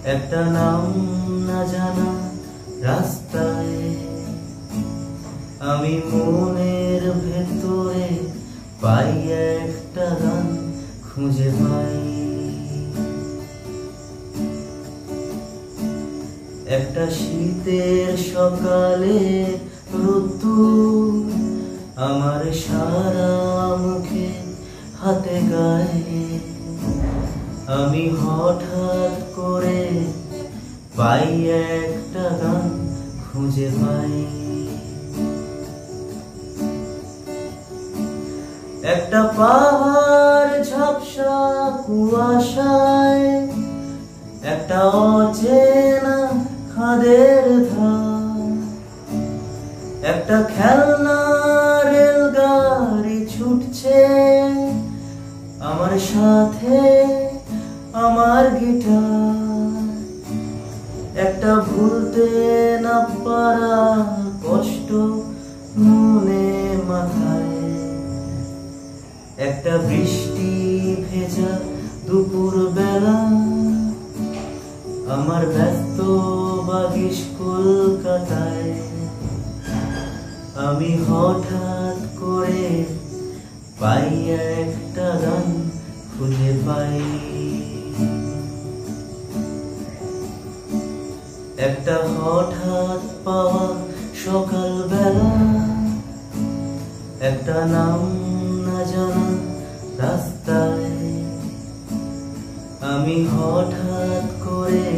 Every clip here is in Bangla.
একটা নাম না জানা রাস্তায় আমি মনের ভেতরে পাই একটা গান খুঁজে পাই। একটা শীতের সকালে রোদ্দুর আমার সারা মুখে হাতে গায়ে, আমি হঠাৎ করে পাই একটা গান খুঁজে পাই। একটা পাহাড় ঝাপসা কুয়াশায় একটা অচেনা খাদের ধার, একটা খেলনা রেলগাড়ি ছুটছে আমার সাথে আমার গিটার, একটা ভুলতে না পারা কষ্ট মনে মাথায়, একটা বৃষ্টি ভেজা দুপুর বেলা আমার ব্যস্ত বাগিস কলকাতায়, আমি হঠাৎ করে পাই একটা গান খুঁজে পাই। একটা হঠাৎ পাওয়া সকালবেলা একটা নাম না জানা রাস্তায় আমি হঠাৎ করে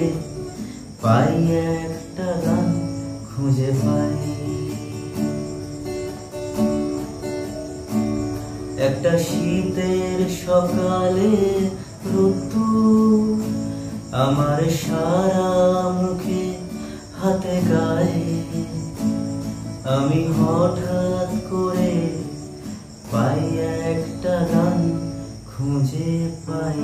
পাই একটা গান খুঁজে পাই। একটা শীতের সকালে রোদ্দুর আমার সারা মুখে হাতে গায়ে, আমি হঠাৎ করে পাই একটা গান খুঁজে পাই।